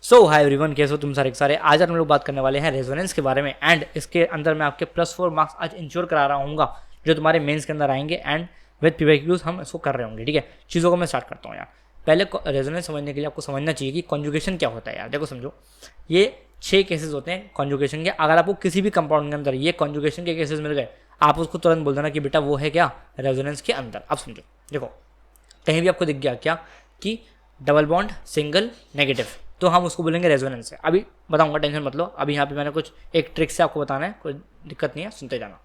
सो hi everyone, कैसे हो तुम सारे आज हम लोग बात करने वाले हैं रेजोनेंस के बारे में। एंड इसके अंदर मैं आपके +4 मार्क्स आज इंश्योर करा रहा हूँ जो तुम्हारे मेंस के अंदर आएंगे। एंड विद पीवाईक्यूज हम इसको कर रहे होंगे। ठीक है, चीज़ों को मैं स्टार्ट करता हूँ यार। पहले रेजोनेंस समझने के लिए आपको समझना चाहिए कि कॉन्जुगेशन क्या होता है यार। देखो समझो, ये 6 केसेस होते हैं कॉन्जुगेशन के। अगर आपको किसी भी कंपाउंड के अंदर ये कॉन्जुगेशन के केसेस मिल गए, आप उसको तुरंत बोल देना कि बेटा वो है क्या, रेजोनेंस के अंदर। अब समझो, देखो कहीं भी आपको दिख गया क्या कि डबल बॉन्ड सिंगल नेगेटिव, तो हम उसको बोलेंगे रेजोनेंस है। अभी बताऊंगा, टेंशन मत लो। अभी यहाँ पे मैंने कुछ एक ट्रिक से आपको बताना है, कोई दिक्कत नहीं है, सुनते जाना।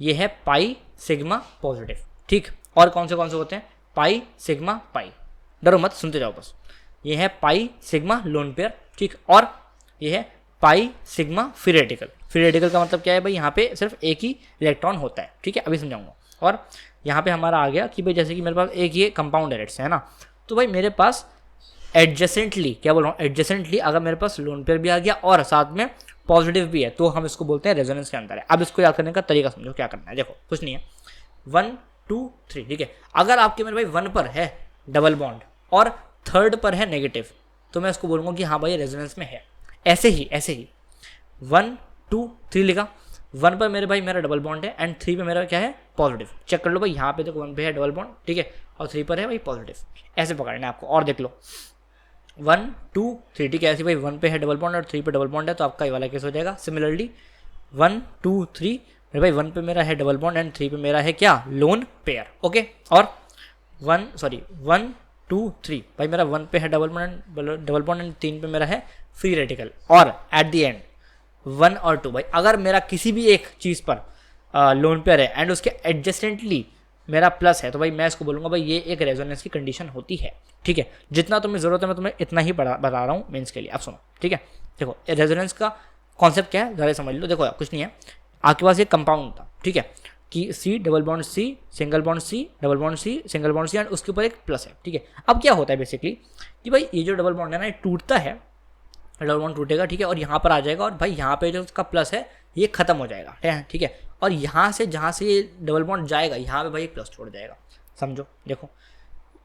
ये है पाई सिग्मा पॉजिटिव, ठीक। और कौन से होते हैं? पाई सिग्मा पाई, डरो मत, सुनते जाओ बस। ये है पाई सिग्मा लोन पेयर, ठीक। और ये है pi sigma free radical. Free radical का मतलब क्या है भाई? यहाँ पे सिर्फ एक ही इलेक्ट्रॉन होता है, ठीक है, अभी समझाऊंगा। और यहाँ पे हमारा आ गया कि भाई जैसे कि मेरे पास एक ये कंपाउंड है ना, तो भाई मेरे पास एडजेसेंटली, क्या बोल रहा हूँ, एडजेसेंटली अगर मेरे पास लोन पेयर भी आ गया और साथ में पॉजिटिव भी है, तो हम इसको बोलते हैं रेजोनेंस के अंदर है। अब इसको याद करने का तरीका समझो, क्या करना है। देखो कुछ नहीं है, 1 2 3, ठीक है। अगर आपके मेरे भाई 1 पर है डबल बॉन्ड और 3rd पर है नेगेटिव, तो मैं इसको बोलूँगा कि हाँ भाई रेजोनेंस में है। ऐसे ही 1 2 3 लिखा, 1 पर मेरे भाई मेरा डबल बॉन्ड है एंड 3 पे मेरा क्या है, पॉजिटिव। चेक कर लो भाई, यहाँ पे देखो 1 पे है डबल बॉन्ड, ठीक है, और 3 पर है भाई पॉजिटिव। ऐसे पकड़ना है आपको। और देख लो 1 2 3, ठीक है, ऐसे भाई 1 पे है डबल बॉन्ड और 3 पे डबल बॉन्ड है, तो आपका ये वाला केस हो जाएगा। सिमिलरली 1 2 3, मेरे भाई 1 पे मेरा है डबल बॉन्ड एंड 3 पे मेरा है क्या, लोन पेयर, ओके। और 1 2 3, भाई मेरा 1 पे है डबल बॉन्ड एंड 3 पे मेरा है फ्री रेडिकल। और एट द एंड 1 और 2, भाई अगर मेरा किसी भी एक चीज़ पर लोन पेयर है एंड उसके एडजस्टेंटली मेरा प्लस है, तो भाई मैं इसको बोलूँगा भाई ये एक रेजोनेंस की कंडीशन होती है, ठीक है। जितना तुम्हें ज़रूरत है मैं तुम्हें इतना ही बता रहा हूँ मेंस के लिए। अब सुनो, ठीक है। देखो रेजोनेंस का कॉन्सेप्ट क्या है, ज़रा समझ लो। देखो कुछ नहीं है, आपके पास ये कंपाउंड था, ठीक है, कि C double bond C single bond C double bond C single bond C and उसके ऊपर एक प्लस है, ठीक है। अब क्या होता है बेसिकली कि भाई ये जो डबल बॉन्ड है ना, ये टूटता है, डबल बॉन्ड टूटेगा, ठीक है, और यहाँ पर आ जाएगा और भाई यहाँ पे जो उसका प्लस है ये खत्म हो जाएगा, ठीक है। और यहाँ से जहाँ से ये डबल बॉन्ड जाएगा, यहाँ पे भाई एक प्लस छोड़ जाएगा, समझो। देखो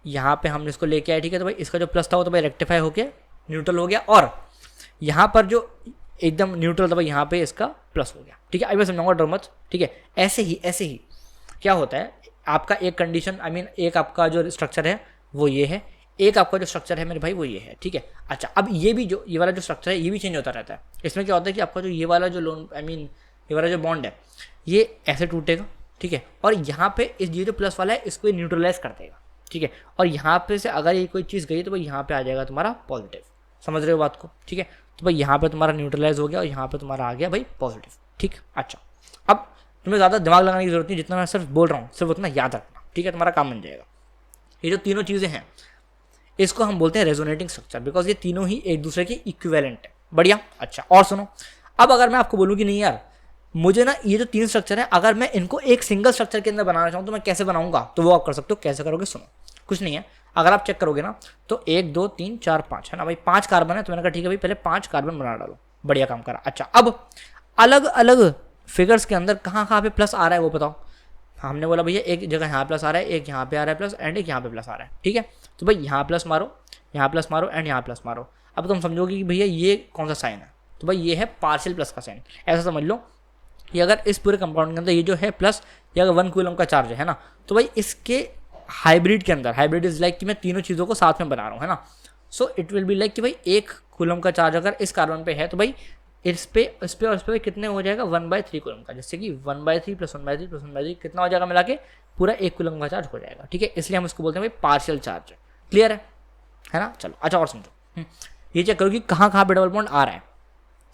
यहाँ पे हमने इसको लेके आए, ठीक है, तो भाई इसका जो प्लस था वो तो भाई रेक्टिफाई हो गया, न्यूट्रल हो गया। और यहाँ पर जो एकदम न्यूट्रल था भाई, यहाँ पे इसका प्लस हो गया, ठीक है। अभी मैं समझाऊंगा, डर मत, ठीक है। ऐसे ही क्या होता है, आपका एक कंडीशन एक आपका जो स्ट्रक्चर है वो ये है, एक आपका जो स्ट्रक्चर है मेरे भाई वो ये है, ठीक है। अच्छा, अब ये वाला जो स्ट्रक्चर है ये भी चेंज होता रहता है। इसमें क्या होता है कि आपका जो ये वाला जो लोन ये वाला जो बॉन्ड है ये ऐसे टूटेगा, ठीक है, और यहाँ पे इस ये जो प्लस वाला है इसको न्यूट्रलाइज कर देगा, ठीक है। और यहाँ पे से अगर ये कोई चीज़ गई तो भाई यहाँ पे आ जाएगा तुम्हारा पॉजिटिव, समझ रहे हो बात को, ठीक है। तो भाई यहाँ पे तुम्हारा न्यूट्रलाइज हो गया और यहाँ पे तुम्हारा आ गया भाई पॉजिटिव, ठीक। अच्छा, अब तुम्हें ज़्यादा दिमाग लगाने की जरूरत नहीं, जितना मैं सिर्फ बोल रहा हूँ सिर्फ उतना याद रखना, ठीक है, तुम्हारा काम बन जाएगा। ये जो तीनों चीज़ें हैं इसको हम बोलते हैं रेजोनेटिंग स्ट्रक्चर, बिकॉज ये तीनों ही एक दूसरे के इक्विवेलेंट है। बढ़िया। अच्छा, और सुनो, अब अगर मैं आपको बोलूँ कि नहीं यार मुझे ना ये जो 3 स्ट्रक्चर है अगर मैं इनको एक सिंगल स्ट्रक्चर के अंदर बनाना चाहूँ तो मैं कैसे बनाऊंगा, तो वो आप कर सकते हो। कैसे करोगे, सुनो, कुछ नहीं है। अगर आप चेक करोगे ना तो 1 2 3 4 5 है ना भाई, 5 कार्बन है, तो मैंने कहा ठीक है भाई पहले 5 कार्बन बना डालो, बढ़िया काम करा। अच्छा, अब अलग अलग फिगर्स के अंदर कहाँ पे प्लस आ रहा है वो बताओ। हमने बोला भैया एक जगह यहाँ प्लस आ रहा है, एक यहाँ पे आ रहा है प्लस एंड एक यहाँ पे प्लस आ रहा है, ठीक है। तो भाई यहाँ प्लस मारो, यहाँ प्लस मारो एंड यहाँ प्लस मारो। अब तुम समझोगे कि भैया ये कौन सा साइन है, तो भाई ये है पार्शियल प्लस का साइन। ऐसा समझ लो कि अगर इस पूरे कंपाउंड के अंदर ये जो है प्लस, ये अगर 1 कूलम का चार्ज है ना, तो भाई इसके हाइब्रिड के अंदर, हाइब्रिड इज लाइक कि मैं तीनों चीज़ों को साथ में बना रहा हूँ, है ना। So it will be like कि भाई 1 कूलम का चार्ज अगर इस कार्बन पे है तो भाई इस पे और इस पे कितने हो जाएगा, 1/3 कूलम का, जैसे कि 1/3 + 1/3 + 1/3 कितना हो जाएगा मिला के, पूरा 1 कूलम का चार्ज हो जाएगा, ठीक है। इसलिए हम इसको बोलते हैं भाई पार्शियल चार्ज। क्लियर है ना। चलो अच्छा, और समझो, ये चेक करो कि कहाँ पे डबल बॉन्ड आ रहा है।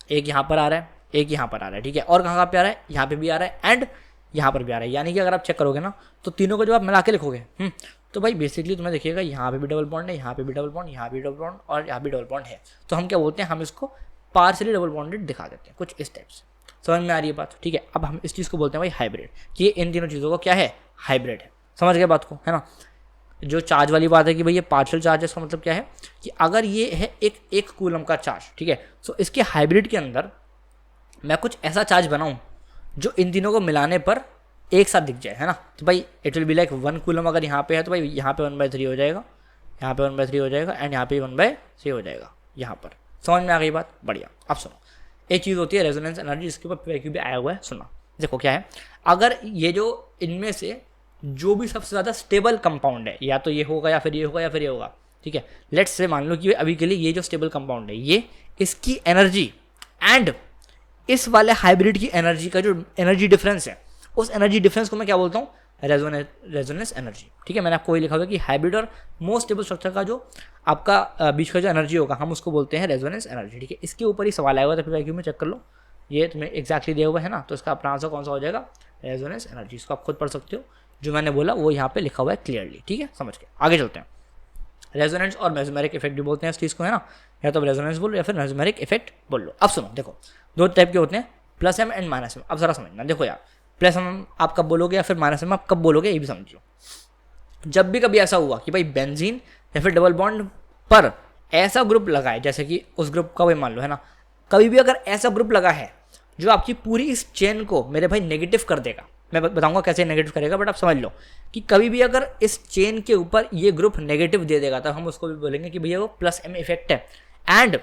एक यहाँ पर आ रहा है, एक यहाँ पर आ रहा है, ठीक है, और कहाँ पे आ रहा है, यहाँ पे भी आ रहा है एंड यहाँ पर भी आ रहा है। यानी कि अगर आप चेक करोगे ना तो तीनों को जब आप मिला के लिखोगे तो भाई बेसिकली तुम्हें देखिएगा यहाँ पे भी डबल बॉन्ड है, यहाँ पे भी डबल बॉन्ड, यहाँ भी डबल बॉन्ड और यहाँ भी डबल बॉन्ड है। तो हम क्या बोलते हैं, हम इसको पार्शियली डबल बॉन्डेड दिखा देते हैं, कुछ इस टाइप से। समझ में आ रही है बात, ठीक है। अब हम इस चीज़ को बोलते हैं भाई हाइब्रिड, कि इन तीनों चीज़ों को क्या है, हाइब्रिड है। समझ गए बात को, है ना। जो चार्ज वाली बात है कि भाई ये पार्शियल चार्ज है, इसका मतलब क्या है कि अगर ये है एक कूलम का चार्ज, ठीक है, तो इसके हाइब्रिड के अंदर मैं कुछ ऐसा चार्ज बनाऊं जो इन तीनों को मिलाने पर एक साथ दिख जाए, है ना। तो भाई it will be like 1 coulomb अगर यहाँ पे है तो भाई यहाँ पे 1/3 हो जाएगा, यहाँ पे 1/3 हो जाएगा एंड यहाँ पे 1/3 हो जाएगा यहाँ पर। समझ में आ गई बात? बढ़िया। अब सुनो, एक चीज़ होती है रेजोनेंस एनर्जी, जिसके ऊपर PYQ भी आया हुआ है। सुनो, देखो क्या है, अगर ये जो इनमें से जो भी सबसे ज़्यादा स्टेबल कंपाउंड है, या तो ये होगा या फिर ये होगा या फिर ये होगा, ठीक है, लेट्स से मान लो कि अभी के लिए ये जो स्टेबल कंपाउंड है, ये इसकी एनर्जी एंड इस वाले हाइब्रिड की एनर्जी का जो एनर्जी डिफरेंस है, उस एनर्जी डिफरेंस को मैं क्या बोलता हूँ? Resonance energy. ठीक है, मैंने आपको ये लिखा हुआ कि हाइब्रिड और मोस्ट स्टेबल स्ट्रक्चर का जो आपका बीच का जो एनर्जी होगा, हम उसको बोलते हैं रेजोनेंस एनर्जी। ठीक है, इसके ऊपर ही सवाल आया हुआ था PYQ में, चेक कर लो, ये तुम्हें एक्जैक्टली दिया हुआ है ना, तो इसका अपना आंसर कौन सा हो जाएगा? Resonance energy. इसको आप खुद पढ़ सकते हो, जो मैंने बोला वो यहाँ पे लिखा हुआ है क्लियरली। ठीक है, समझ के आगे चलते हैं। रेजोनेंस और मेसमेरिक इफेक्ट भी बोलते हैं इस चीज़ को, है ना, या तो रेजोनेंस बोलो या फिर मेसमेरिक इफेक्ट बोल लो। अब सुनो, देखो दो टाइप के होते हैं, +M एंड -M। अब जरा समझना, देखो यार, +M आप कब बोलोगे या फिर -M आप कब बोलोगे, ये भी समझ लो। जब भी कभी ऐसा हुआ कि भाई बेंजीन या फिर डबल बॉन्ड पर ऐसा ग्रुप लगा है, जैसे कि उस ग्रुप का भाई मान लो, है ना, कभी भी अगर ऐसा ग्रुप लगा है जो आपकी पूरी इस चेन को मेरे भाई नेगेटिव कर देगा, मैं बताऊंगा कैसे नेगेटिव करेगा, बट आप समझ लो कि कभी भी अगर इस चेन के ऊपर ये ग्रुप नेगेटिव दे देगा, तब हम उसको भी बोलेंगे कि भैया वो +M इफेक्ट है। एंड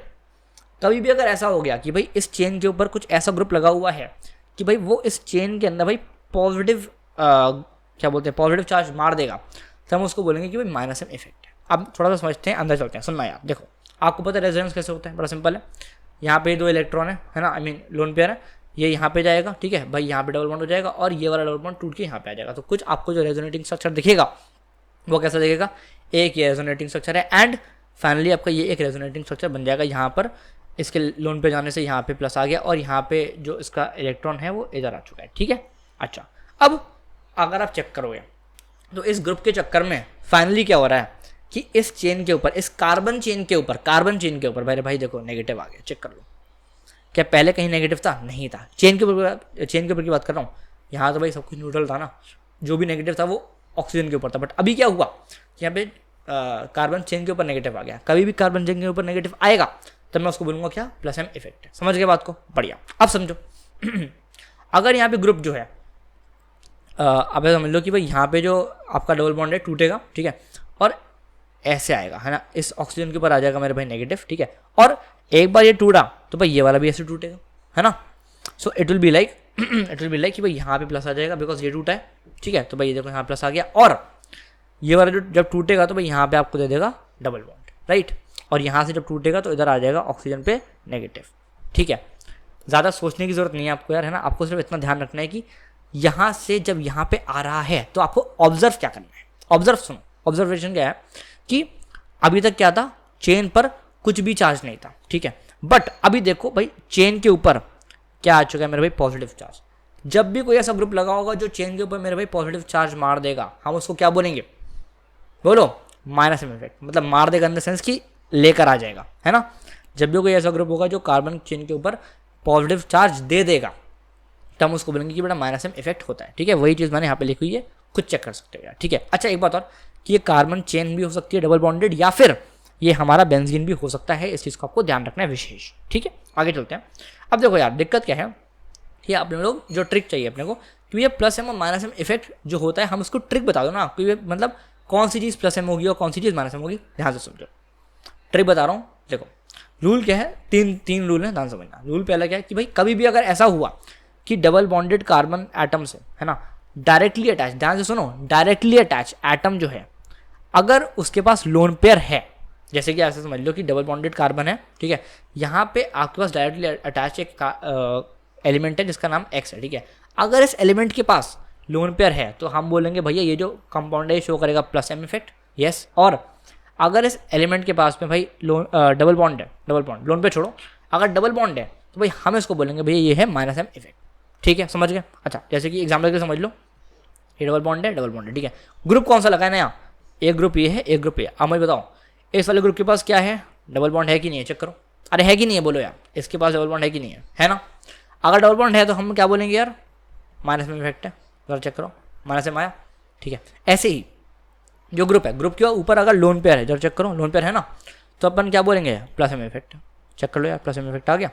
कभी भी अगर ऐसा हो गया कि भाई इस चेन के ऊपर कुछ ऐसा ग्रुप लगा हुआ है कि भाई वो इस चेन के अंदर भाई पॉजिटिव क्या बोलते हैं, पॉजिटिव चार्ज मार देगा, तो हम उसको बोलेंगे कि भाई -M इफेक्ट है। अब थोड़ा सा समझते हैं, अंदर चलते हैं। सुनना यार, देखो आपको पता है रेजोनेंस कैसे होता है, बड़ा सिंपल है। यहाँ पे 2 इलेक्ट्रॉन है ना, आई मीन लोन पेयर है, ये यहाँ पे जाएगा, ठीक है भाई, यहाँ पे डबल बॉन्ड हो जाएगा और ये वाला डबल बॉन्ड टूट के यहाँ पे आ जाएगा। तो कुछ आपको जो रेजोनेटिंग स्ट्रक्चर दिखेगा वो कैसा दिखेगा? एक ये रेजोनेटिंग स्ट्रक्चर है, एंड फाइनली आपका ये एक रेजोनेटिंग स्ट्रक्चर बन जाएगा। यहाँ पर इसके लोन पे जाने से यहाँ पे प्लस आ गया और यहाँ पे जो इसका इलेक्ट्रॉन है वो इधर आ चुका है। ठीक है, अच्छा, अब अगर आप चेक करोगे तो इस ग्रुप के चक्कर में फाइनली क्या हो रहा है कि इस चेन के ऊपर, इस कार्बन चेन के ऊपर भाई देखो नेगेटिव आ गया, चेक कर लो। क्या पहले कहीं नेगेटिव था? नहीं था। चेन के ऊपर की बात कर रहा हूँ, यहाँ तो भाई सब कुछ न्यूट्रल था ना, जो भी नेगेटिव था वो ऑक्सीजन के ऊपर था। बट अभी क्या हुआ, यहाँ पे कार्बन चेन के ऊपर नेगेटिव आ गया। कभी भी कार्बन चेन के ऊपर नेगेटिव आएगा तब मैं उसको बोलूँगा क्या? +M इफेक्ट है। समझ गए बात को? बढ़िया। अब समझो अगर यहाँ पे ग्रुप जो है, अब समझ लो कि भाई यहाँ पे जो आपका डबल बॉन्ड है टूटेगा, ठीक है, और ऐसे आएगा, है ना, इस ऑक्सीजन के ऊपर आ जाएगा मेरे भाई नेगेटिव, ठीक है, और एक बार ये टूटा तो भाई ये वाला भी ऐसे टूटेगा, है ना। So it will be like कि भाई यहाँ पे प्लस आ जाएगा बिकॉज ये टूटा है, ठीक है, तो भाई ये देखो यहाँ प्लस आ गया, और ये वाला जो जब टूटेगा तो भाई यहाँ पे आपको दे देगा डबल बॉन्ड, राइट, और यहाँ से जब टूटेगा तो इधर आ जाएगा ऑक्सीजन पे नेगेटिव। ठीक है, ज़्यादा सोचने की जरूरत नहीं है आपको यार, है ना, आपको सिर्फ इतना ध्यान रखना है कि यहाँ से जब यहाँ पे आ रहा है तो आपको ऑब्जर्व क्या करना है। ऑब्जर्व सुनो, ऑब्जर्वेशन क्या है कि अभी तक क्या था, चेन पर कुछ भी चार्ज नहीं था, ठीक है, बट अभी देखो भाई चेन के ऊपर क्या आ चुका है मेरे भाई? Positive charge. जब भी कोई ऐसा ग्रुप लगा होगा जो चेन के ऊपर मेरे भाई पॉजिटिव चार्ज मार देगा, हम उसको क्या बोलेंगे? बोलो, -M इफेक्ट। मतलब मार देगा इन द सेंस कि लेकर आ जाएगा, है ना। जब भी कोई ऐसा ग्रुप होगा जो कार्बन चेन के ऊपर पॉजिटिव चार्ज दे देगा तो हम उसको बोलेंगे कि बेटा -M इफेक्ट होता है। ठीक है, वही चीज़ मैंने यहाँ पे लिखी हुई है, खुद चेक कर सकते हो यार। ठीक है, अच्छा एक बात और कि ये कार्बन चेन भी हो सकती है डबल बॉन्डेड, या फिर ये हमारा बेंजीन भी हो सकता है। इस चीज़ को आपको ध्यान रखना है विशेष। ठीक है, आगे चलते हैं। अब देखो यार, दिक्कत क्या है कि अपने लोग जो ट्रिक चाहिए अपने को कि ये +M और -M इफेक्ट जो होता है, हम उसको ट्रिक बता दो ना, कि मतलब कौन सी चीज़ +M होगी और कौन सी चीज़ -M होगी। ध्यान से समझो, ट्रिक बता रहा हूँ। देखो रूल क्या है, तीन रूल है, ध्यान समझना। रूल पहला क्या है कि भाई कभी भी अगर ऐसा हुआ कि डबल बॉन्डेड कार्बन एटम से, है ना, डायरेक्टली अटैच, ध्यान से सुनो, डायरेक्टली अटैच एटम जो है, अगर उसके पास लोन पेयर है, जैसे कि ऐसे समझ लो कि डबल बॉन्डेड कार्बन है, ठीक है, यहाँ पे आपके पास डायरेक्टली अटैच एक एलिमेंट है जिसका नाम X है, ठीक है। अगर इस एलिमेंट के पास लोन पेयर है तो हम बोलेंगे भैया ये जो कंपाउंड है शो करेगा +M इफेक्ट, यस। और अगर इस एलिमेंट के पास में भाई डबल बॉन्ड है, डबल बॉन्ड लोन पे छोड़ो, अगर डबल बॉन्ड है तो भाई हम इसको बोलेंगे भैया ये है -M इफेक्ट। ठीक है, समझ गए? अच्छा, जैसे कि एग्जाम्पल के समझ लो, ये डबल बॉन्ड है, ठीक है। ग्रुप कौन सा लगाना है यहाँ? एक ग्रुप ये है, एक ग्रुप ये। अब मैं बताओ इस वाले ग्रुप के पास क्या है? डबल बॉन्ड है कि नहीं है? चेक करो। अरे है कि नहीं है बोलो यार, इसके पास डबल बॉन्ड है कि नहीं है ना। अगर डबल बॉन्ड है तो हम क्या बोलेंगे यार? -M इफेक्ट है। जरा चेक करो, -M आया, ठीक है। ऐसे ही जो ग्रुप है, ग्रुप के ऊपर अगर लोन पेयर है, जरा चेक करो, लोन पेयर है ना, तो अपन क्या बोलेंगे? +M effect. चेक कर लो यार, +M इफेक्ट आ गया।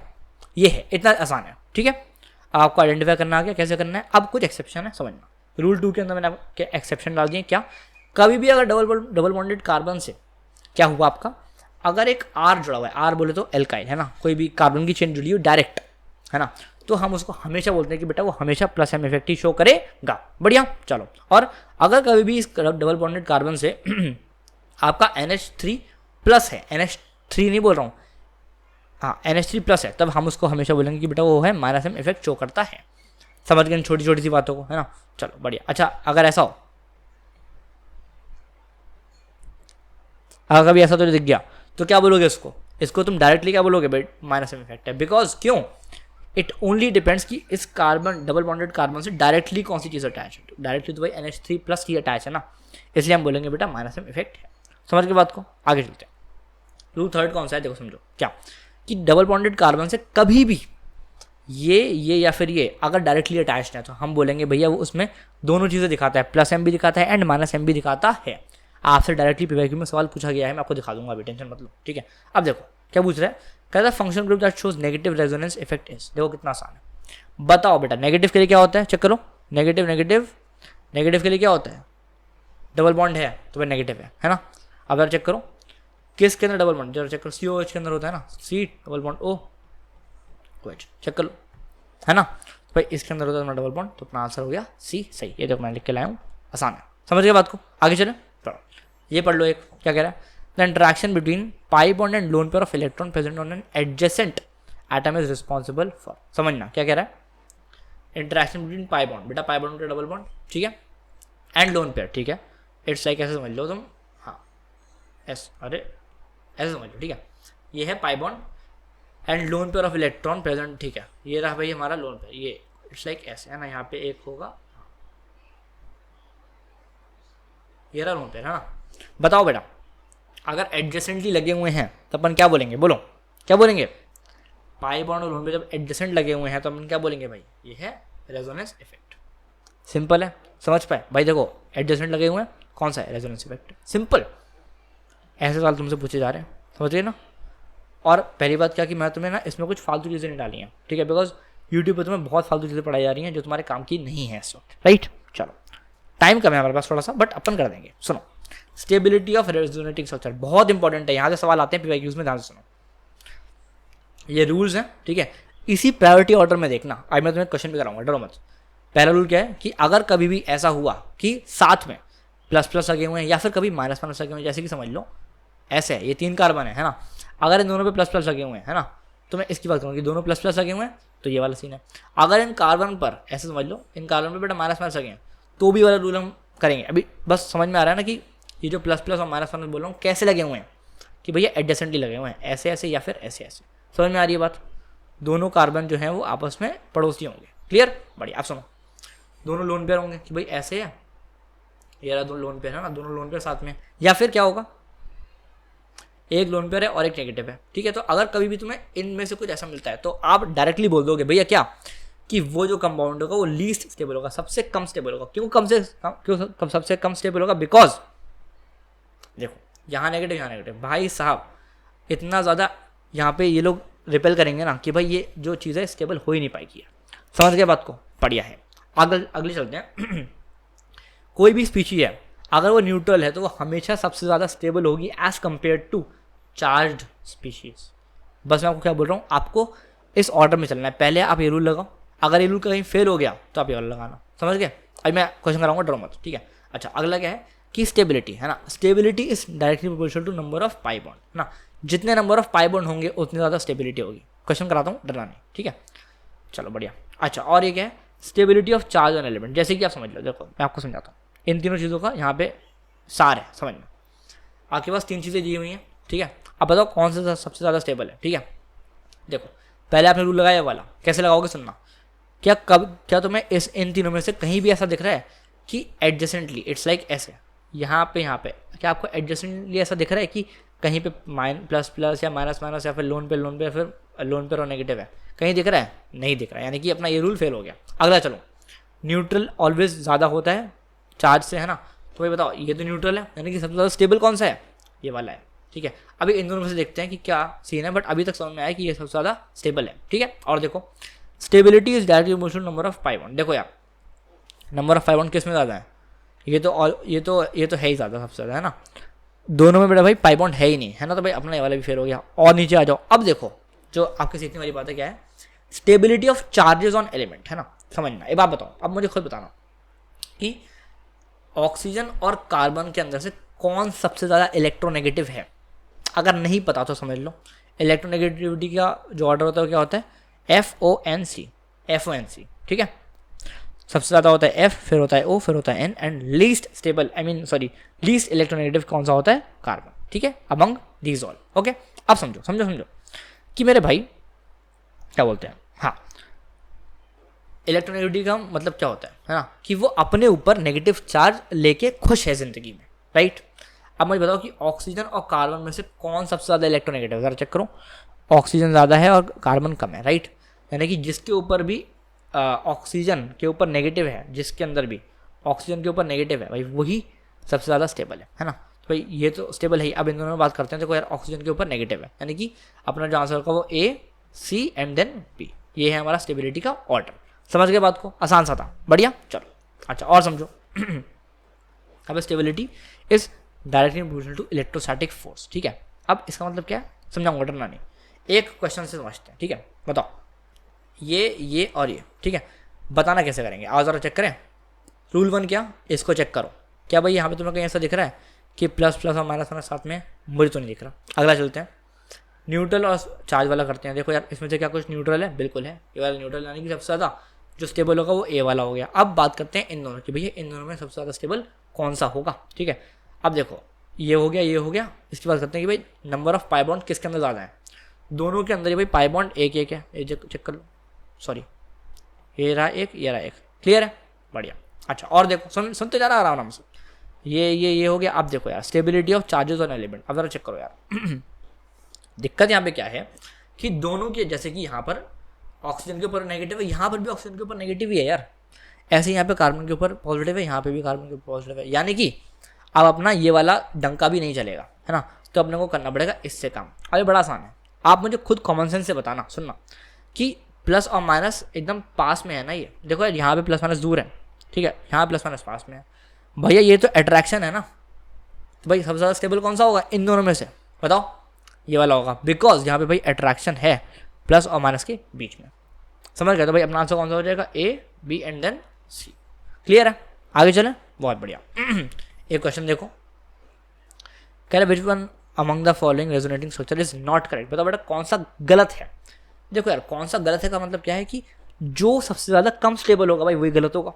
ये है, इतना आसान है, ठीक है। आपको आइडेंटिफाई करना आ गया कैसे करना है। अब कुछ एक्सेप्शन है, समझना। रूल 2 के अंदर मैंने एक्सेप्शन डाल दिए। क्या? कभी भी अगर डबल बॉन्डेड कार्बन से क्या हुआ आपका, अगर एक R जुड़ा हुआ है, R बोले तो एल्काइल है ना, कोई भी कार्बन की चेन जुड़ी हुई डायरेक्ट है ना, तो हम उसको हमेशा बोलते हैं कि बेटा वो हमेशा प्लस एम इफेक्ट ही शो करेगा। बढ़िया, चलो। और अगर कभी भी इस डबल बॉन्डेड कार्बन से आपका NH3 प्लस है, NH3 नहीं बोल रहा हूँ, हाँ NH3 प्लस है, तब हम उसको हमेशा बोलेंगे कि बेटा वो है माइनस एम इफेक्ट शो करता है। समझ गए छोटी छोटी सी बातों को, है ना। चलो बढ़िया। अच्छा अगर ऐसा हो, अगर कभी ऐसा तो दिख गया तो क्या बोलोगे इसको, इसको तुम डायरेक्टली क्या बोलोगे, बेट माइनस एम इफेक्ट है। बिकॉज क्यों, इट ओनली डिपेंड्स कि इस कार्बन डबल बॉन्डेड कार्बन से डायरेक्टली कौन सी चीज़ अटैच है, डायरेक्टली तो भाई NH3 प्लस ही अटैच है ना, इसलिए हम बोलेंगे बेटा माइनस एम इफेक्ट है। समझ के बात को, आगे चलते हैं। रूल थर्ड कौन सा है, देखो समझो क्या, कि डबल बॉन्डेड कार्बन से कभी भी ये या फिर ये अगर डायरेक्टली अटैच है तो हम बोलेंगे भैया वो उसमें दोनों चीज़ें दिखाता है, प्लस एम भी दिखाता है एंड माइनस एम भी दिखाता है। आपसे डायरेक्टली पीवाईक्यू में सवाल पूछा गया है, मैं आपको दिखा दूंगा, अभी टेंशन मत लो, ठीक है। अब देखो क्या पूछ रहा है, कहता है function group that shows negative resonance effect is. देखो कितना आसान है, बताओ बेटा नेगेटिव के लिए क्या होता है, चेक करो। नेगेटिव नेगेटिव नेगेटिव के लिए क्या होता है, डबल बॉन्ड है तो वह नेगेटिव है ना। अब यार चेक करो किसके अंदर डबल बॉन्ड, जरा चेक करो, COH के अंदर होता है ना, C double bond OH, check कर लो, है ना। भाई इसके अंदर होता है डबल बॉन्ड, तो अपना आंसर हो गया C, सही। ये देखो मैं लिख के लाया हूँ, आसान है, समझ गए बात को, आगे चले। ये पढ़ लो, एक क्या कह रहा है, the interaction between pi bond and lone pair of electron present on an adjacent atom is responsible for. समझना क्या कह रहा है, इंटरेक्शन बिटवीन पाई बॉन्ड, बेटा पाई बॉन्ड डबल बॉन्ड, ठीक है, एंड लोन पेयर, ठीक है, इट्स लाइक ऐसे समझ लो तुम, हाँ अरे ऐसे समझ लो, ठीक है। ये है pi bond and lone pair of electron present, ठीक है, ये रहा भाई हमारा लोन पेयर, ये इट्स लाइक ऐसे है ना, यहाँ पे एक होगा, ये रहा लोन पेयर है ना। बताओ बेटा अगर एडजेसेंटली लगे हुए हैं तो अपन क्या बोलेंगे, बोलो क्या बोलेंगे, पाई बॉन्ड और लोन पेयर जब एडजेसेंट लगे हुए हैं तो अपन क्या बोलेंगे भाई, ये है रेजोनेंस इफेक्ट। सिंपल है, समझ पाए भाई। देखो एडजेसेंट लगे हुए हैं, कौन सा है, रेजोनेंस इफेक्ट, सिंपल। ऐसे सवाल तुमसे पूछे जा रहे हैं, समझिए ना। और पहली बात क्या कि मैं तुम्हें ना इसमें कुछ फालतू चीज़ें नहीं डाली हैं, ठीक है, बिकॉज यूट्यूब पर तुम्हें बहुत फालतू चीज़ें पढ़ाई जा रही हैं जो तुम्हारे काम की नहीं है इस वक्त, राइट। चलो टाइम कम है हमारे पास थोड़ा सा, बट अपन कर देंगे। सुनो, स्टेबिलिटी ऑफ रेजोनेटिंग स्ट्रक्चर बहुत इंपॉर्टेंट है, यहाँ से सवाल आते हैं पीवाईक्यूज में, ध्यान से सुनो। ये रूल्स हैं, ठीक है, इसी प्रायोरिटी ऑर्डर में देखना। आज मैं तुम्हें क्वेश्चन भी कराऊंगा, डरो मत। पहला रूल क्या है कि अगर कभी भी ऐसा हुआ कि साथ में प्लस प्लस लगे हुए हैं या फिर कभी माइनस माइनस लगे हुए हैं, जैसे कि समझ लो ऐसे है, ये 3 कार्बन है ना, अगर इन दोनों पे प्लस प्लस लगे हुए हैं, है ना, तो मैं इसकी बात करूँगा कि दोनों प्लस प्लस लगे हुए हैं तो ये वाला सीन है। अगर इन कार्बन पर ऐसे समझ लो, इन कार्बन पर बेटा माइनस माइनस लगे हैं तो भी वाला रूल हम करेंगे। अभी बस समझ में आ रहा है ना कि ये जो प्लस प्लस और माइनस माइनस बोल रहा हूँ कैसे लगे हुए हैं, कि भैया एडजेसेंटली लगे हुए हैं, ऐसे ऐसे या फिर ऐसे ऐसे। समझ में आ रही है बात, दोनों कार्बन जो हैं वो आपस में पड़ोसी होंगे, क्लियर, बढ़िया। आप सुनो, दोनों लोन पेयर होंगे कि भाई ऐसे है, ये रहा दोनों लोन पेयर है ना, दोनों लोन पेयर साथ में, या फिर क्या होगा, एक लोन पेयर है और एक नेगेटिव है, ठीक है। तो अगर कभी भी तुम्हें इनमें से कुछ ऐसा मिलता है तो आप डायरेक्टली बोल दोगे भैया क्या, कि वो जो कंपाउंड होगा वो लीस्ट स्टेबल होगा, सबसे कम स्टेबल होगा। क्यों कम से कम, क्यों सबसे कम स्टेबल होगा, बिकॉज देखो यहाँ नेगेटिव भाई साहब, इतना ज़्यादा यहाँ पे ये लोग रिपेल करेंगे ना कि भाई ये जो चीज़ है स्टेबल हो ही नहीं पाएगी। समझ गए बात को, बढ़िया है। अगले चलते हैं। कोई भी स्पीशी है अगर वो न्यूट्रल है तो वो हमेशा सबसे ज़्यादा स्टेबल होगी as compared to charged species. बस मैं आपको क्या बोल रहा हूँ, आपको इस ऑर्डर में चलना है। पहले आप ये रूल लगाओ, अगर ये रूल कहीं फेल हो गया तो आप ये वाला लगाना, समझ गए। अभी मैं क्वेश्चन कराऊंगा, डरो मत, ठीक है। अच्छा अगला क्या है कि स्टेबिलिटी है ना, stability is directly proportional to number of pi bond, है ना, जितने नंबर ऑफ पाई बॉन्ड होंगे उतनी ज़्यादा स्टेबिलिटी होगी। क्वेश्चन कराता हूँ, डरना नहीं, ठीक है, चलो बढ़िया। अच्छा और ये क्या है, stability of charge on element. जैसे कि आप समझ लो, देखो मैं आपको समझाता हूँ, इन तीनों चीज़ों का यहाँ पे सार है, समझ में। आपके पास 3 चीज़ें दी हुई हैं, ठीक है। अब बताओ कौन सा सबसे ज़्यादा स्टेबल है, ठीक है। देखो पहले आपने रूल लगाया वाला, कैसे लगाओगे सुनना। क्या तुम्हें इन तीनों में से कहीं भी ऐसा दिख रहा है कि एडजेसेंटली इट्स लाइक ऐसे, यहाँ पे क्या आपको एडजेसेंटली ऐसा दिख रहा है कि कहीं पे प्लस प्लस या माइनस माइनस या फिर लोन पे या फिर लोन पे और नेगेटिव है, कहीं दिख रहा है, नहीं दिख रहा है, यानी कि अपना ये रूल फेल हो गया। अगला चलो, न्यूट्रल ऑलवेज ज़्यादा होता है चार्ज से, है ना, तो भाई बताओ ये तो न्यूट्रल है, यानी कि सबसे ज़्यादा स्टेबल कौन सा है, ये वाला है, ठीक है। अभी इन दोनों में से देखते हैं कि क्या सीन है, बट अभी तक समझ में आया कि ये सबसे ज़्यादा स्टेबल है, ठीक है। और देखो stability is directly proportional to number of pi bond. देखो यार नंबर ऑफ पाई बॉन्ड किस में ज़्यादा है, ये तो है ही ज़्यादा, सबसे ज़्यादा, है ना। दोनों में बेटा भाई पाई बॉन्ड है ही नहीं, है ना, तो भाई अपना ये वाला भी फेल हो गया। और नीचे आ जाओ, अब देखो जो आपके सीखने वाली बात है क्या है, stability of charges on element, है ना, समझना। एक बात बताओ, अब मुझे खुद बताना कि ऑक्सीजन और कार्बन के अंदर से कौन सबसे ज़्यादा इलेक्ट्रोनेगेटिव है। अगर नहीं पता तो समझ लो, इलेक्ट्रोनेगेटिविटी का जो ऑर्डर होता है वो क्या होता है, FONC, FONC, ठीक है। सबसे ज़्यादा होता है F, फिर होता है O, फिर होता है N, and least stable least electronegative कौन सा होता है, कार्बन, ठीक है, अमंग दीज ऑल। ओके, अब समझो समझो समझो कि मेरे भाई क्या बोलते हैं, हाँ, इलेक्ट्रोनेगेटिविटी का मतलब क्या होता है ना, कि वो अपने ऊपर नेगेटिव चार्ज लेके खुश है जिंदगी में, राइट। अब मुझे बताओ कि ऑक्सीजन और कार्बन में से कौन सबसे ज़्यादा इलेक्ट्रोनेगेटिव है, जरा चेक करो। ऑक्सीजन ज़्यादा है और कार्बन कम है, राइट। यानी कि जिसके ऊपर भी ऑक्सीजन के ऊपर नेगेटिव है, जिसके अंदर भी ऑक्सीजन के ऊपर नेगेटिव है भाई, वही सबसे ज़्यादा स्टेबल है ना। तो भाई ये तो स्टेबल है ही। अब इन दोनों में बात करते हैं, देखो यार ऑक्सीजन के ऊपर नेगेटिव है, यानी कि अपना जो आंसर होगा वो A, C and then B। ये है हमारा स्टेबिलिटी का ऑर्डर। समझ गए बात को, आसान सा था, बढ़िया। चलो अच्छा और समझो। अब stability is directly proportional to electrostatic force, ठीक है। अब इसका मतलब क्या है समझाऊंगा, डरना नहीं, एक क्वेश्चन से समझते हैं, ठीक है। बताओ ये और ये, ठीक है, बताना कैसे करेंगे, आओ जरा चेक करें। रूल 1 क्या, इसको चेक करो। क्या भाई यहाँ पे तुम्हें कहीं ऐसा दिख रहा है कि प्लस प्लस और माइनस माइनस साथ में, मुझे तो नहीं दिख रहा। अगला चलते हैं, न्यूट्रल और चार्ज वाला करते हैं। देखो यार इसमें से क्या कुछ न्यूट्रल है, बिल्कुल है, ये वाला न्यूट्रल, यानी कि सबसे ज़्यादा जो स्टेबल होगा वो A वाला हो गया। अब बात करते हैं इन दोनों की, भैया इन दोनों में सबसे ज़्यादा स्टेबल कौन सा होगा, ठीक है। अब देखो ये हो गया, ये हो गया। इसकी बात करते हैं कि भाई नंबर ऑफ पाई बॉन्ड किसके अंदर ज़्यादा है, दोनों के अंदर ही भाई पाई बॉन्ड एक एक है, ये चेक कर लो, सॉरी ये रहा एक, ये रहा एक, क्लियर है, बढ़िया। अच्छा और देखो सुनते जा रहा आराम से, ये हो गया। अब देखो यार stability of charges on element, अब जरा चेक करो यार। दिक्कत यहाँ पे क्या है कि दोनों के, जैसे कि यहाँ पर ऑक्सीजन के ऊपर नेगेटिव है, यहाँ पर भी ऑक्सीजन के ऊपर नेगेटिव ही है यार, ऐसे यहाँ पे कार्बन के ऊपर पॉजिटिव है, यहाँ पे भी कार्बन के ऊपर पॉजिटिव है, यानी कि अब अपना ये वाला डंका भी नहीं चलेगा, है ना। तो अपने को करना पड़ेगा इससे काम। अब ये बड़ा आसान है, आप मुझे खुद कॉमन सेंस से बताना, सुनना कि प्लस और माइनस एकदम पास में है ना। ये देखो यार यहाँ पे प्लस माइनस दूर है, ठीक है, यहाँ प्लस माइनस पास में है, भैया ये तो अट्रैक्शन है ना। तो भाई सबसे ज़्यादा स्टेबल कौन सा होगा इन दोनों में से, बताओ, ये वाला होगा, बिकॉज यहाँ पे भाई अट्रैक्शन है प्लस और माइनस के बीच में। समझ गए, तो भाई अपना आंसर कौन सा हो जाएगा, A, B and then C। Clear है, आगे चलें, बहुत बढ़िया। एक क्वेश्चन देखो, कह रहे which one among the following resonating structure is not correct. बताओ बेटा कौन सा गलत है। देखो यार कौन सा गलत है का मतलब क्या है कि जो सबसे ज़्यादा कम स्टेबल होगा भाई वही गलत होगा।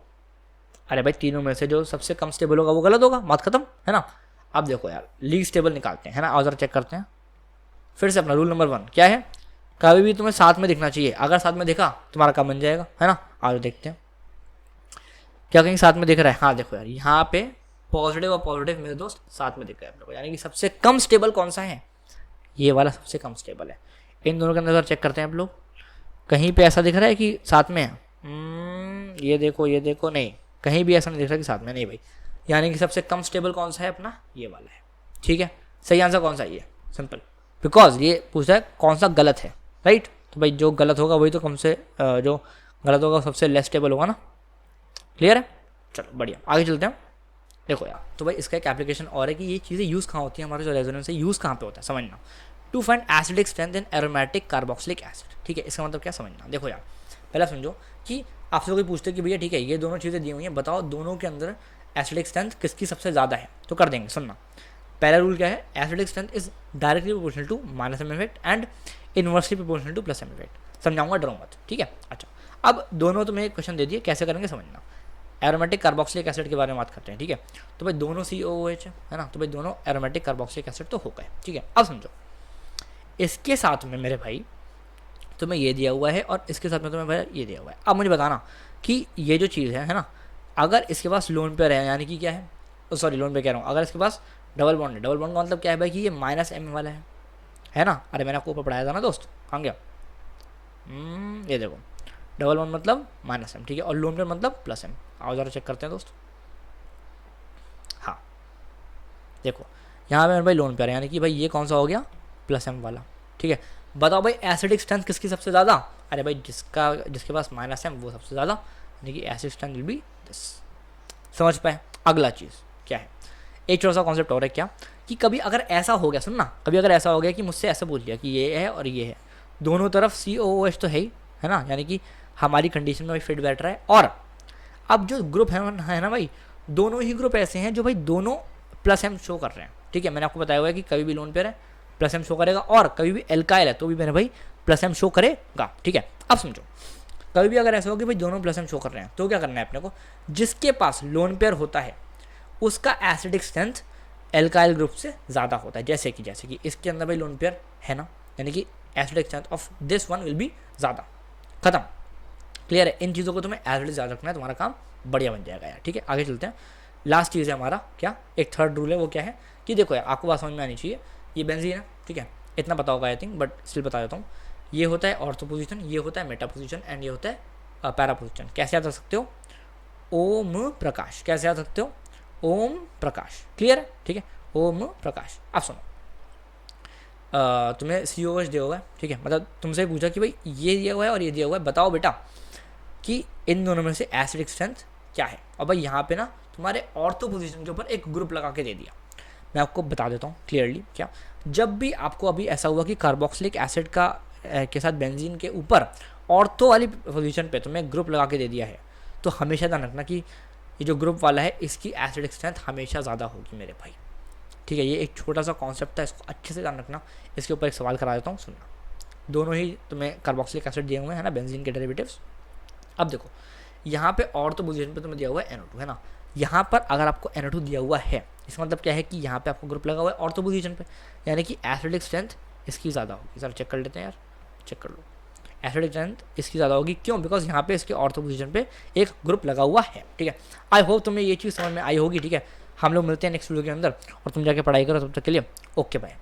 अरे भाई तीनों में से जो सबसे कम स्टेबल होगा वो गलत होगा, बात खत्म, है ना। अब देखो यार लीस्ट स्टेबल निकालते हैं, है ना, और जरा चेक करते हैं फिर से। अपना रूल नंबर 1 क्या है, कभी भी तुम्हें साथ में दिखना चाहिए, अगर साथ में दिखा तुम्हारा काम बन जाएगा, है ना। आज देखते हैं क्या कहीं साथ में दिख रहा है। हाँ देखो यार यहाँ पे पॉजिटिव और पॉजिटिव मेरे दोस्त साथ में दिख रहा है अपने को, यानी कि सबसे कम स्टेबल कौन सा है, ये वाला सबसे कम स्टेबल है। इन दोनों के अंदर चेक करते हैं आप लोग, कहीं पे ऐसा दिख रहा है कि साथ में है, ये देखो नहीं, कहीं भी ऐसा नहीं दिख रहा कि साथ में, नहीं भाई, यानी कि सबसे कम स्टेबल कौन सा है अपना, ये वाला है, ठीक है। सही आंसर कौन सा है, ये सिंपल, बिकॉज ये पूछा है कौन सा गलत है, राइट। तो भाई जो गलत होगा वही तो कम से जो गलत होगा सबसे लेस स्टेबल होगा ना। क्लियर है, चलो बढ़िया, आगे चलते हैं। देखो यार तो भाई इसका एक एप्लीकेशन और है कि ये चीज़ें यूज़ कहाँ होती है, हमारे जो रेजोनेंस है यूज़ कहाँ पे होता है, समझना। To find acidic strength in aromatic carboxylic acid, ठीक है। इसका मतलब क्या समझना, देखो यार पहला समझो कि आपसे कोई पूछते कि भैया ठीक है ये दोनों चीज़ें दी हुई हैं, बताओ दोनों के अंदर एसिडिक स्ट्रेंथ किसकी सबसे ज़्यादा है, तो कर देंगे। सुनना, पहला रूल क्या है, acidic strength is directly proportional to minus M effect and inversely proportional to plus M effect. समझाऊंगा, डरो मत, ठीक है। अच्छा अब दोनों तुम्हें एक क्वेश्चन दे दिए, कैसे करेंगे समझना। एरोमेटिक कार्बोक्सिलिक एसिड के बारे में बात करते हैं, ठीक है। तो भाई दोनों COOH है ना, तो भाई दोनों एरोमेटिक कार्बोक्सिलिक एसिड तो हो गए, ठीक है। अब समझो इसके साथ में मेरे भाई तुम्हें ये दिया हुआ है और इसके साथ में तुम्हें भाई ये दिया हुआ है। अब मुझे बताना कि ये जो चीज़ है ना, अगर इसके पास लोन पेयर है, यानी कि क्या है, सॉरी लोन पे कह रहा हूँ, अगर इसके पास डबल बॉन्ड है, डबल बॉन्ड का मतलब क्या है भाई कि ये -M वाला है ना। अरे मैंने आपको ऊपर पढ़ाया था ना दोस्त, कहाँ गया, ये देखो डबल बॉन्ड मतलब -M, ठीक है, और लोन पेयर मतलब +M। आओ जरा चेक करते हैं दोस्त, हाँ देखो यहाँ पे मेरे भाई लोन पेयर है, यानी कि भाई ये कौन सा हो गया, +M वाला, ठीक है। बताओ भाई एसिडिक स्ट्रेंथ किसकी सबसे ज़्यादा, अरे भाई जिसके पास -M वो सबसे ज़्यादा, यानी कि acidic strength will be this. समझ पाए। अगला चीज़ क्या है, एक छोटा सा कॉन्सेप्ट और है क्या कि कभी अगर ऐसा हो गया, सुनना, कभी अगर ऐसा हो गया कि मुझसे ऐसे बोल दिया कि ये है और ये है, दोनों तरफ COOH तो है ना, यानी कि हमारी कंडीशन में भाई फिट बैठ रहा है। और अब जो ग्रुप है ना भाई, दोनों ही ग्रुप ऐसे हैं जो भाई दोनों +M शो कर रहे हैं, ठीक है। मैंने आपको बताया हुआ है कि कभी भी लोन पेयर है +M शो करेगा, और कभी भी एल्काइल है तो भी मेरे भाई +M शो करेगा, ठीक है। अब समझो, कभी भी अगर ऐसा हो कि भाई दोनों +M शो कर रहे हैं तो क्या करना है अपने को, जिसके पास लोन पेयर होता है उसका एसिडिक स्ट्रेंथ एल्काइल ग्रुप से ज़्यादा होता है। जैसे कि इसके अंदर भाई लोन पेयर है ना, यानी कि acidic strength of this one will be ज़्यादा। खत्म, क्लियर है। इन चीज़ों को तुम्हें एवरेज याद रखना है, तुम्हारा काम बढ़िया बन जाएगा यार, ठीक है। आगे चलते हैं, लास्ट चीज़ है हमारा क्या, एक थर्ड रूल है, वो क्या है कि देखो यार, आपको बात समझ में आनी चाहिए, ये बेंजीन है, ठीक है, इतना पता होगा आई थिंक, बट स्टिल बता देता हूँ। ये होता है ऑर्थो पोजीशन, ये होता है मेटा पोजीशन, एंड ये होता है पैरा पोजीशन। कैसे याद रख सकते हो, ओम प्रकाश, कैसे याद सकते हो, ओम प्रकाश, क्लियर है, ठीक है, ओम प्रकाश। अब सुनो, तुम्हें COH दिया हुआ है, ठीक है, मतलब तुमसे पूछा कि भाई ये दिया हुआ है और ये दिया हुआ है, बताओ बेटा कि इन दोनों में से एसिडिक स्ट्रेंथ क्या है। और भाई यहाँ पे ना तुम्हारे ऑर्थो पोजीशन के ऊपर एक ग्रुप लगा के दे दिया। मैं आपको बता देता हूँ क्लियरली, क्या, जब भी आपको अभी ऐसा हुआ कि कार्बोक्सिलिक एसिड का के साथ बेंजीन के ऊपर ऑर्थो वाली पोजीशन पे तुम्हें ग्रुप लगा के दे दिया है, तो हमेशा ध्यान रखना कि ये जो ग्रुप वाला है इसकी एसिडिक स्ट्रेंथ हमेशा ज़्यादा होगी मेरे भाई, ठीक है। ये एक छोटा सा कॉन्सेप्ट है, इसको अच्छे से ध्यान रखना। इसके ऊपर एक सवाल करा देता हूँ, सुनना। दोनों ही तुम्हें कार्बोक्सिलिक एसिड दिए हुए हैं ना, बेंजीन के डेरिवेटिव्स। अब देखो, यहाँ पे ऑर्थो पोजीशन पे तुम्हें दिया हुआ है NO2, है ना। यहाँ पर अगर आपको NO2 दिया हुआ है, इसका मतलब क्या है कि यहाँ पे आपको ग्रुप लगा हुआ है ऑर्थो पोजीशन पे, यानी कि एसिडिक स्ट्रेंथ इसकी ज़्यादा होगी। सर चेक कर लेते हैं यार, चेक कर लो, एसिडिक स्ट्रेंथ इसकी ज़्यादा होगी। क्यों? बिकॉज यहाँ पे इसके ऑर्थो पोजीशन पे एक ग्रुप लगा हुआ है, ठीक है। आई होप तुम्हें ये चीज़ समझ में आई होगी, ठीक है। हम लोग मिलते हैं नेक्स्ट वीडियो के अंदर, और तुम जाके पढ़ाई करो, तब तक के लिए ओके बाय।